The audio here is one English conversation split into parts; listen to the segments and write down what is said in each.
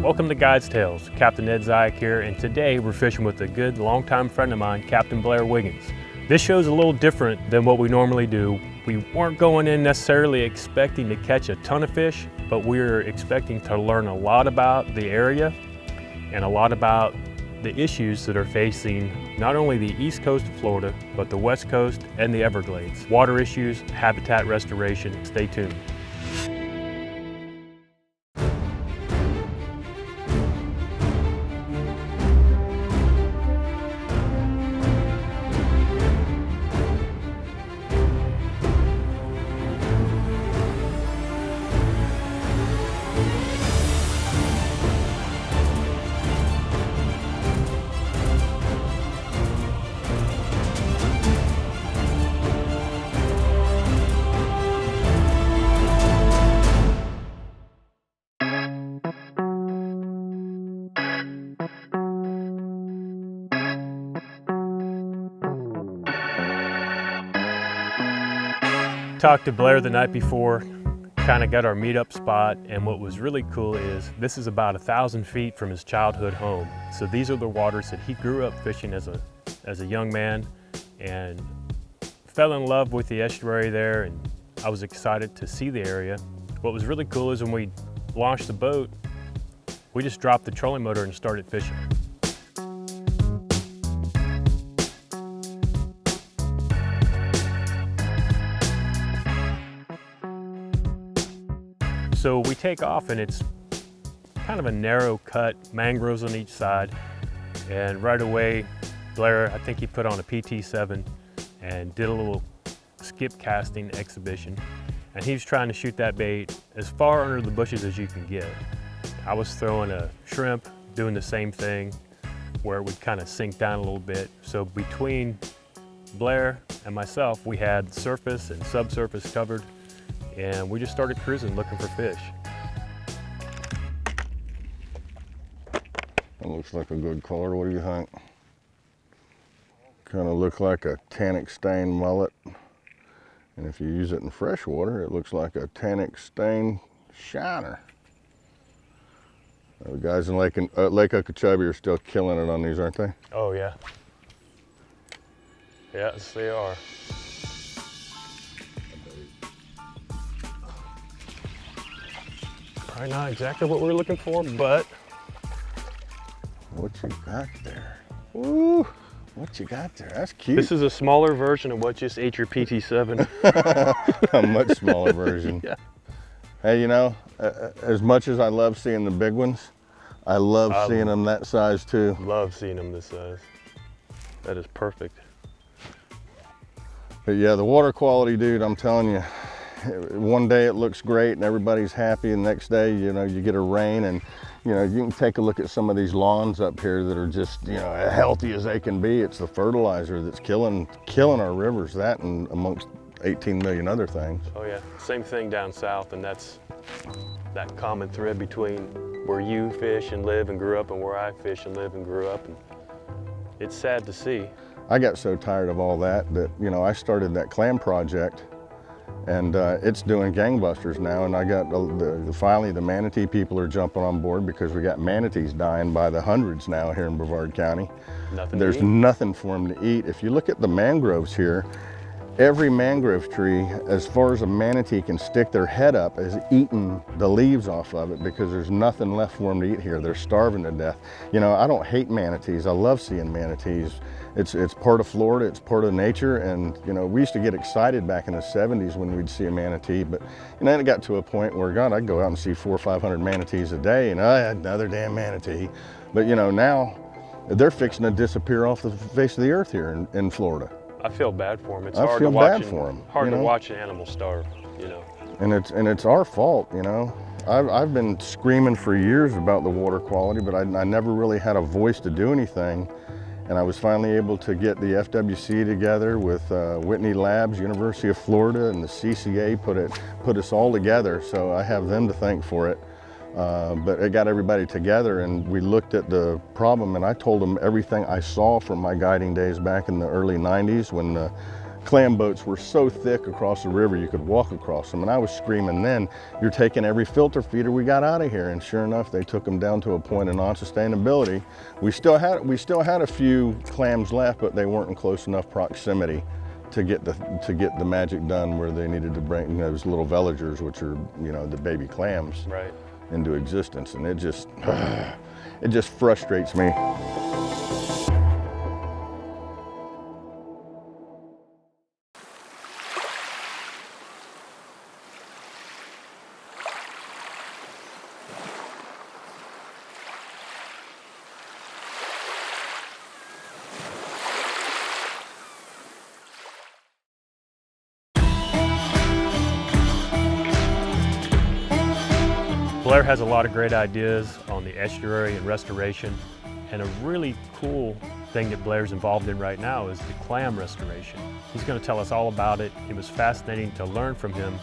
Welcome to Guide's Tales. Captain Zyak here, and today we're fishing with a good longtime friend of mine, Captain Blair Wiggins. This show's a little different than what we normally do. We weren't going in necessarily expecting to catch a ton of fish, but we're expecting to learn a lot about the area and a lot about the issues that are facing not only the east coast of Florida, but the west coast and the Everglades. Water issues, habitat restoration. Stay tuned. Talked to Blair the night before, kind of got our meetup spot, and what was really cool is this is about 1,000 feet from his childhood home. So these are the waters that he grew up fishing as a young man and fell in love with the estuary there, and I was excited to see the area. What was really cool is when we launched the boat, we just dropped the trolling motor and started fishing. So we take off and it's kind of a narrow cut, mangroves on each side. And right away, Blair, I think he put on a PT7 and did a little skip casting exhibition. And he was trying to shoot that bait as far under the bushes as you can get. I was throwing a shrimp, doing the same thing, where it would kind of sink down a little bit. So between Blair and myself, we had surface and subsurface covered. And we just started cruising looking for fish. That looks like a good color. What do you think? Kind of look like a tannic stain mullet. And if you use it in freshwater, it looks like a tannic stain shiner. The guys in Lake Okeechobee are still killing it on these, aren't they? Oh yeah. Yes, they are. Probably not exactly what we're looking for, but. What you got there? Ooh, what you got there? That's cute. This is a smaller version of what just ate your PT7. A much smaller version. Yeah. Hey, you know, as much as I love seeing the big ones, I love seeing them that size too. Love seeing them this size. That is perfect. But yeah, the water quality, dude, I'm telling you, one day it looks great and everybody's happy, and the next day, you know, you get a rain, and you know, you can take a look at some of these lawns up here that are just, you know, as healthy as they can be. It's the fertilizer that's killing our rivers, that and amongst 18 million other things. Oh yeah, same thing down south, and that's that common thread between where you fish and live and grew up and where I fish and live and grew up, and it's sad to see. I got so tired of all that, you know, I started that clam project, and it's doing gangbusters now, and I got finally the manatee people are jumping on board because we got manatees dying by the hundreds now here in Brevard County. There's nothing for them to eat. If you look at the mangroves here, every mangrove tree, as far as a manatee can stick their head up, is eating the leaves off of it because there's nothing left for them to eat here. They're starving to death. You know, I don't hate manatees. I love seeing manatees. It's part of Florida, it's part of nature, and you know, we used to get excited back in the 70s when we'd see a manatee, but you know, it got to a point where, God, I'd go out and see 400 or 500 manatees a day, and another damn manatee. But you know, now they're fixing to disappear off the face of the earth here in Florida. I feel bad for them. It's I hard feel to watch bad for them. Hard to watch an animal starve, you know. And it's our fault, you know. I've been screaming for years about the water quality, but I never really had a voice to do anything. And I was finally able to get the FWC together with Whitney Labs, University of Florida, and the CCA put us all together. So I have them to thank for it. But it got everybody together, and we looked at the problem, and I told them everything I saw from my guiding days back in the early 90s when the clam boats were so thick across the river you could walk across them. And I was screaming then, you're taking every filter feeder we got out of here. And sure enough, they took them down to a point of non-sustainability. We still had a few clams left, but they weren't in close enough proximity to get the magic done where they needed to bring those little veligers, which are, you know, the baby clams, right, into existence. And it just frustrates me. Blair has a lot of great ideas on the estuary and restoration, and a really cool thing that Blair's involved in right now is the clam restoration. He's going to tell us all about it. It was fascinating to learn from him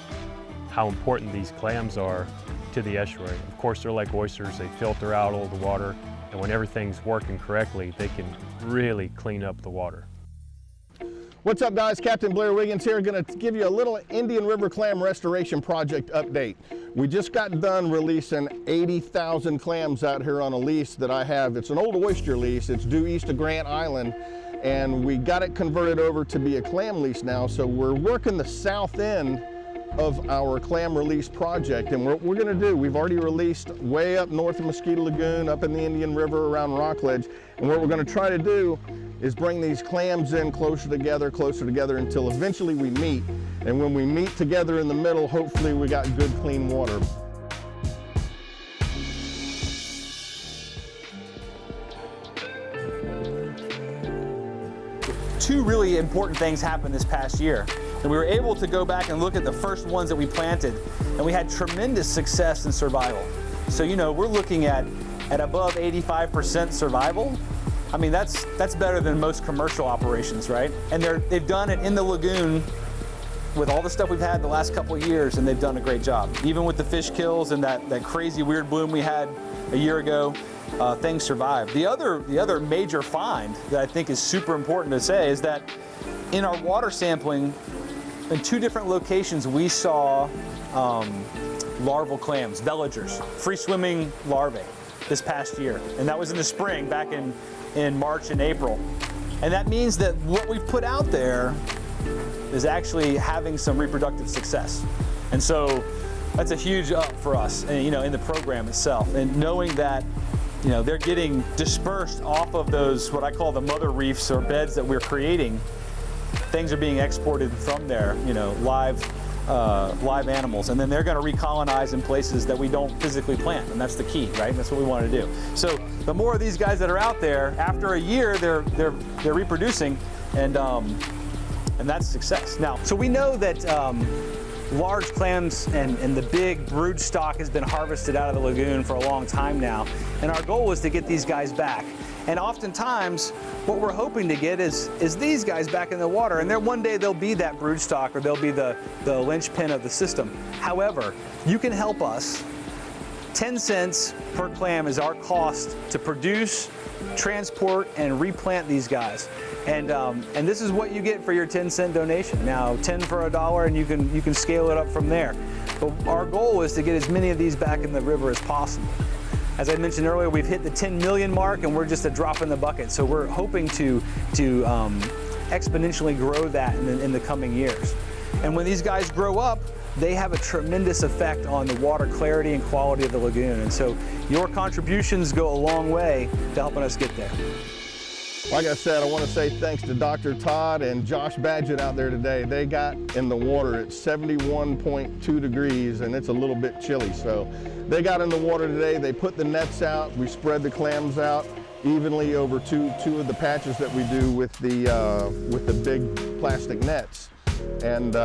how important these clams are to the estuary. Of course, they're like oysters. They filter out all the water, and when everything's working correctly, they can really clean up the water. What's up, guys? Captain Blair Wiggins here, going to give you a little Indian River Clam Restoration Project update. We just got done releasing 80,000 clams out here on a lease that I have. It's an old oyster lease. It's due east of Grant Island, and we got it converted over to be a clam lease now. So we're working the south end of our clam release project, and what we're going to do, we've already released way up north of Mosquito Lagoon, up in the Indian River around Rockledge, and what we're going to try to do is bring these clams in closer together until eventually we meet. And when we meet together in the middle, hopefully we got good clean water. Two really important things happened this past year. And we were able to go back and look at the first ones that we planted, and we had tremendous success in survival. So, you know, we're looking at above 85% survival. I mean, that's better than most commercial operations, right? And they've done it in the lagoon with all the stuff we've had the last couple of years, and they've done a great job. Even with the fish kills and that crazy weird bloom we had a year ago, things survived. The other major find that I think is super important to say is that in our water sampling, in 2 different locations, we saw larval clams, veligers, free-swimming larvae this past year. And that was in the spring, back in March and April. And that means that what we've put out there is actually having some reproductive success. And so that's a huge up for us, you know, in the program itself. And knowing that, you know, they're getting dispersed off of those, what I call the mother reefs or beds that we're creating. Things are being exported from there, you know, live animals, and then they're going to recolonize in places that we don't physically plant, and that's the key, right? That's what we want to do. So the more of these guys that are out there, after a year, they're reproducing, and that's success. Now, so we know that large clams and the big brood stock has been harvested out of the lagoon for a long time now, and our goal is to get these guys back. And oftentimes, what we're hoping to get is these guys back in the water, and then one day they'll be that brood stock, or they'll be the linchpin of the system. However, you can help us. 10 cents per clam is our cost to produce, transport, and replant these guys. And this is what you get for your 10-cent donation. Now, 10 for $1, and you can scale it up from there. But our goal is to get as many of these back in the river as possible. As I mentioned earlier, we've hit the 10 million mark, and we're just a drop in the bucket. So we're hoping to exponentially grow that in the coming years. And when these guys grow up, they have a tremendous effect on the water clarity and quality of the lagoon. And so your contributions go a long way to helping us get there. Like I said, I want to say thanks to Dr. Todd and Josh Badgett out there today. They got in the water at 71.2 degrees, and it's a little bit chilly. So they got in the water today. They put the nets out. We spread the clams out evenly over two of the patches that we do with the big plastic nets. And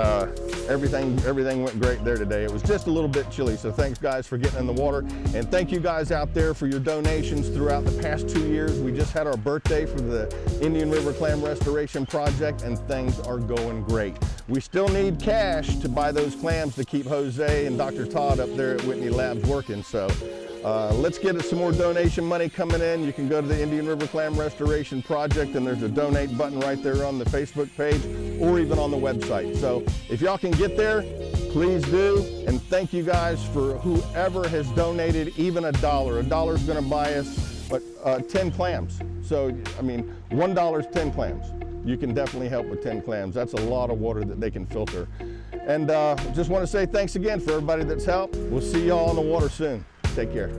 everything went great there today. It was just a little bit chilly, so thanks guys for getting in the water. And thank you guys out there for your donations throughout the past 2 years. We just had our birthday for the Indian River Clam Restoration Project, and things are going great. We still need cash to buy those clams to keep Jose and Dr. Todd up there at Whitney Labs working. So Let's get some more donation money coming in. You can go to the Indian River Clam Restoration Project, and there's a donate button right there on the Facebook page or even on the website. So if y'all can get there, please do. And thank you guys for whoever has donated even $1. $1 is going to buy us 10 clams. So, I mean, $1 is 10 clams. You can definitely help with 10 clams. That's a lot of water that they can filter. And just want to say thanks again for everybody that's helped. We'll see y'all on the water soon. Take care.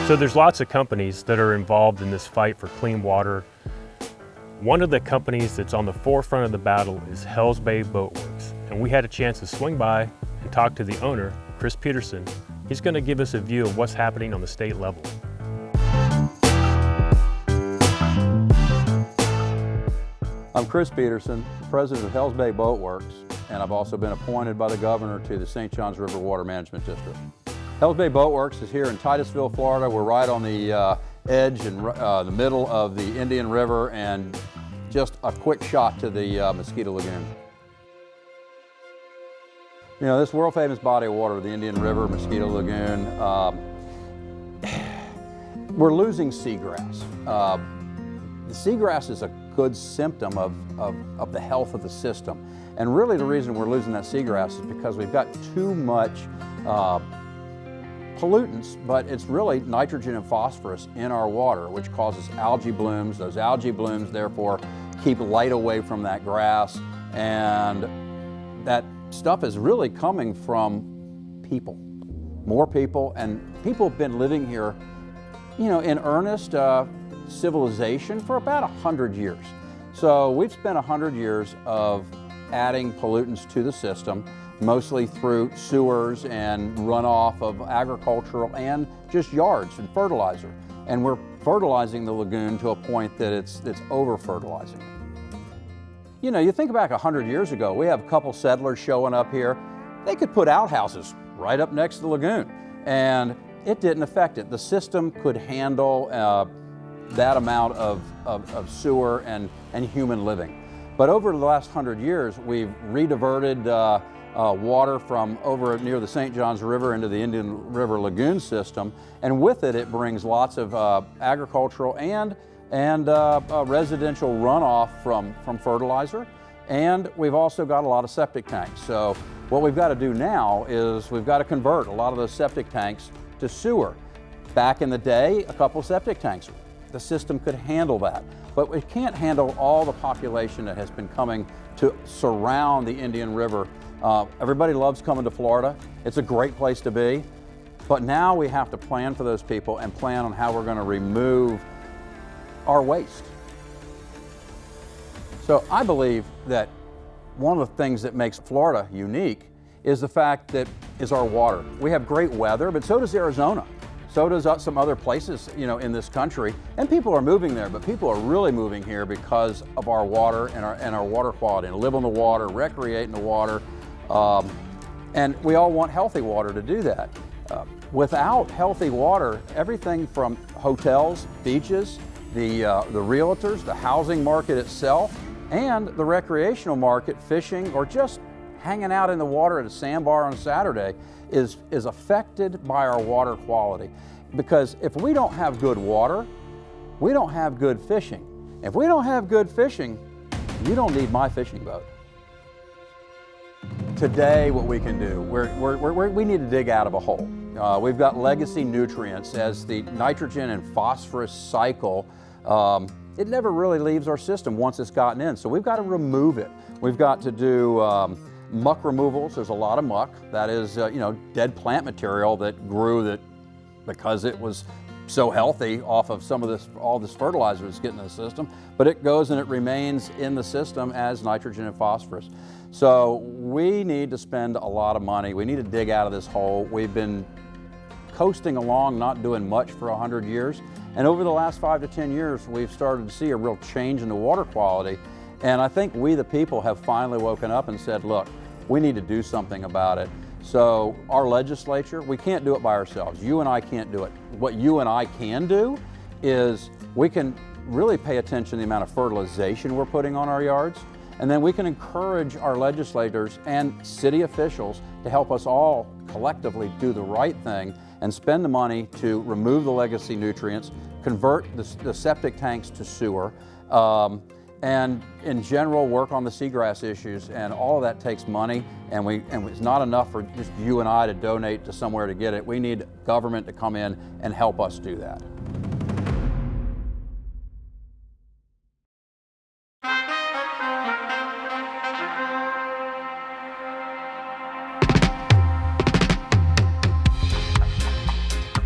So there's lots of companies that are involved in this fight for clean water. One of the companies that's on the forefront of the battle is Hells Bay Boat Works. And we had a chance to swing by and talk to the owner, Chris Peterson. He's going to give us a view of what's happening on the state level. I'm Chris Peterson, president of Hells Bay Boat Works, and I've also been appointed by the governor to the St. Johns River Water Management District. Hells Bay Boat Works is here in Titusville, Florida. We're right on the edge and the middle of the Indian River, and just a quick shot to the Mosquito Lagoon. You know, this world famous body of water, the Indian River, Mosquito Lagoon, we're losing seagrass. The seagrass is a good symptom of the health of the system. And really the reason we're losing that seagrass is because we've got too much pollutants, but it's really nitrogen and phosphorus in our water, which causes algae blooms. Those algae blooms, therefore, keep light away from that grass, and that stuff is really coming from people, more people, and people have been living here, you know, in earnest civilization for about 100 years. So we've spent 100 years of adding pollutants to the system, mostly through sewers and runoff of agricultural and just yards and fertilizer. And we're fertilizing the lagoon to a point that it's over-fertilizing. You know, you think back 100 years ago, we have a couple settlers showing up here. They could put outhouses right up next to the lagoon, and it didn't affect it. The system could handle that amount of sewer and human living. But over the last 100 years, we've rediverted water from over near the St. Johns River into the Indian River Lagoon system, and with it, it brings lots of agricultural and residential runoff from fertilizer, and we've also got a lot of septic tanks. So what we've got to do now is we've got to convert a lot of those septic tanks to sewer. Back in the day, a couple of septic tanks, the system could handle that, but it can't handle all the population that has been coming to surround the Indian River. Everybody loves coming to Florida. It's a great place to be, but now we have to plan for those people and plan on how we're going to remove our waste. So I believe that one of the things that makes Florida unique is the fact that is our water. We have great weather, but so does Arizona. So does some other places, you know, in this country, and people are moving there, but people are really moving here because of our water and our water quality, and live on the water, recreate in the water, and we all want healthy water to do that. Without healthy water, everything from hotels, beaches, the realtors, the housing market itself, and the recreational market, fishing, or just hanging out in the water at a sandbar on Saturday is affected by our water quality. Because if we don't have good water, we don't have good fishing. If we don't have good fishing, you don't need my fishing boat. Today, what we can do, we need to dig out of a hole. We've got legacy nutrients as the nitrogen and phosphorus cycle. It never really leaves our system once it's gotten in, so we've got to remove it. We've got to do muck removals. There's a lot of muck. That is, you know, dead plant material that grew that because it was so healthy off of some of this, all this fertilizer that's getting in the system, but it goes and it remains in the system as nitrogen and phosphorus. So we need to spend a lot of money. We need to dig out of this hole. We've been coasting along, not doing much for 100 years. And over the last 5 to 10 years, we've started to see a real change in the water quality. And I think we, the people, have finally woken up and said, look, we need to do something about it. So our legislature, we can't do it by ourselves. You and I can't do it. What you and I can do is we can really pay attention to the amount of fertilization we're putting on our yards. And then we can encourage our legislators and city officials to help us all collectively do the right thing and spend the money to remove the legacy nutrients, convert the septic tanks to sewer, and in general work on the seagrass issues. And all of that takes money, and it's not enough for just you and I to donate to somewhere to get it. We need government to come in and help us do that.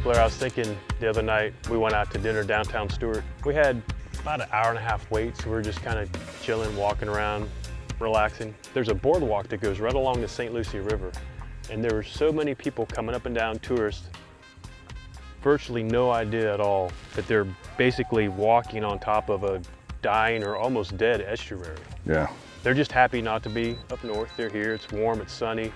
Blair, I was thinking the other night, we went out to dinner downtown Stewart. We had about an hour and a half wait, so we were just kind of chilling, walking around, relaxing. There's a boardwalk that goes right along the St. Lucie River, and there were so many people coming up and down, tourists, virtually no idea at all that they're basically walking on top of a dying or almost dead estuary. Yeah. They're just happy not to be up north. They're here, it's warm, it's sunny.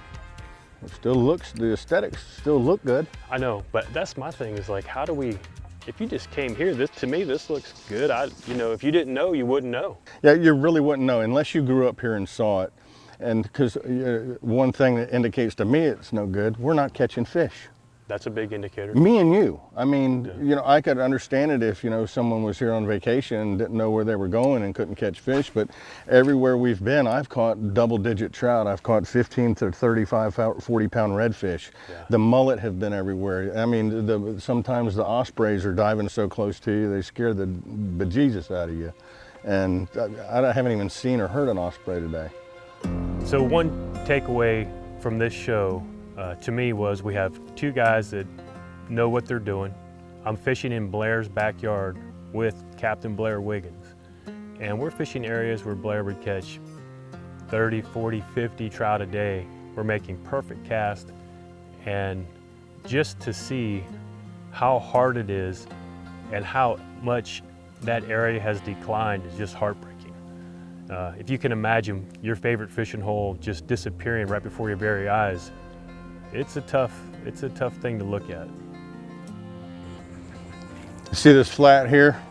It still looks, the aesthetics still look good. I know, but that's my thing is like, how do we, if you just came here, to me, this looks good. You know, if you didn't know, you wouldn't know. Yeah, you really wouldn't know unless you grew up here and saw it. And because one thing that indicates to me it's no good, we're not catching fish. That's a big indicator. Me and you. I mean, Yeah. you know, I could understand it if, you know, someone was here on vacation and didn't know where they were going and couldn't catch fish, but everywhere we've been, I've caught double-digit trout. I've caught 15 to 35, 40-pound redfish. Yeah. The mullet have been everywhere. I mean, sometimes the ospreys are diving so close to you, they scare the bejesus out of you. And I haven't even seen or heard an osprey today. So one takeaway from this show to me was we have two guys that know what they're doing. I'm fishing in Blair's backyard with Captain Blair Wiggins, and we're fishing areas where Blair would catch 30, 40, 50 trout a day. We're making perfect casts, and just to see how hard it is and how much that area has declined is just heartbreaking. If you can imagine your favorite fishing hole just disappearing right before your very eyes, it's a tough thing to look at. See this flat here?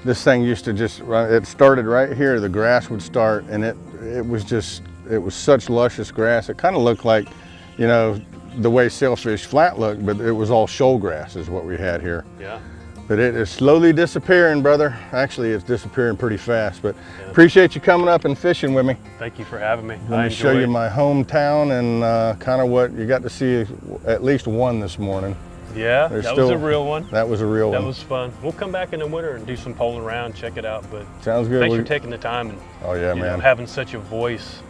This thing used to just run, it started right here, the grass would start, and it was such luscious grass. It kind of looked like, you know, the way sailfish flat looked, but it was all shoal grass is what we had here. Yeah. But it is slowly disappearing, brother. Actually, it's disappearing pretty fast, but appreciate you coming up and fishing with me. Thank you for having me. Let me show you my hometown and kind of what you got to see, at least one this morning. Yeah, There's that still, was a real one. That was a real one. That was fun. We'll come back in the winter and do some poling around, check it out. But sounds good. Thanks for taking the time and oh yeah, you man, know, having such a voice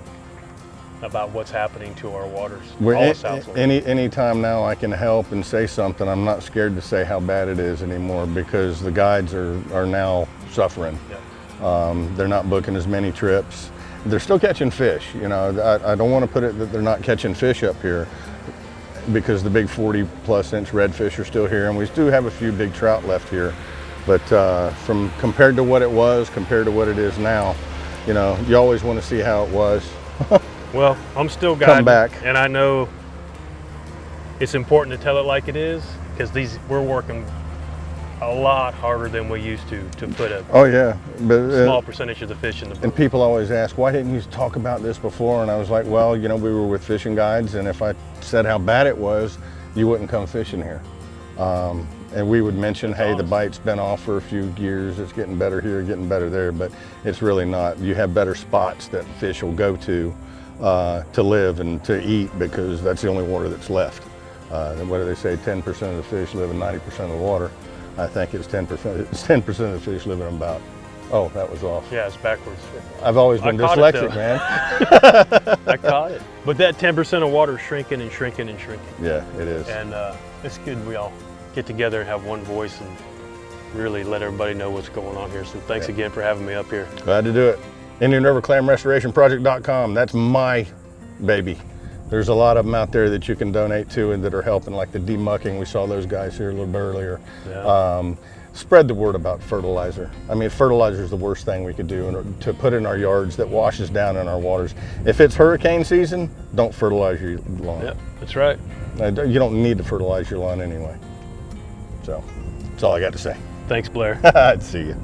about what's happening to our waters. All of South Florida. Any time now I can help and say something, I'm not scared to say how bad it is anymore because the guides are now suffering. Yeah. They're not booking as many trips. They're still catching fish. You know, I don't want to put it that they're not catching fish up here because the big 40+ inch redfish are still here, and we do have a few big trout left here. But from compared to what it was, compared to what it is now, you know, you always want to see how it was. Well, I'm still guiding, come back. And I know it's important to tell it like it is because we're working a lot harder than we used to put a oh yeah, but small percentage of the fish in the boat. And people always ask, why didn't you talk about this before? And I was like, well, you know, we were with fishing guides, and if I said how bad it was, you wouldn't come fishing here. And we would mention, hey, the bite's been off for a few years, it's getting better here, getting better there, but it's really not. You have better spots that fish will go to live and to eat because that's the only water that's left. What do they say, 10% of the fish live in 90% of the water. I think it's 10%. It's 10% of the fish live in about, oh, that was off. Yeah, it's backwards. I've always been dyslexic, man. I caught it. But that 10% of water is shrinking and shrinking and shrinking. Yeah, it is. And it's good we all get together and have one voice and really let everybody know what's going on here. So thanks again for having me up here. Glad to do it. Indian River Clam Restoration Project.com. That's my baby. There's a lot of them out there that you can donate to and that are helping, like the demucking. We saw those guys here a little bit earlier. Yeah. Spread the word about fertilizer. I mean, fertilizer is the worst thing we could do to put in our yards that washes down in our waters. If it's hurricane season, don't fertilize your lawn. Yep, that's right. You don't need to fertilize your lawn anyway. So that's all I got to say. Thanks, Blair. See you.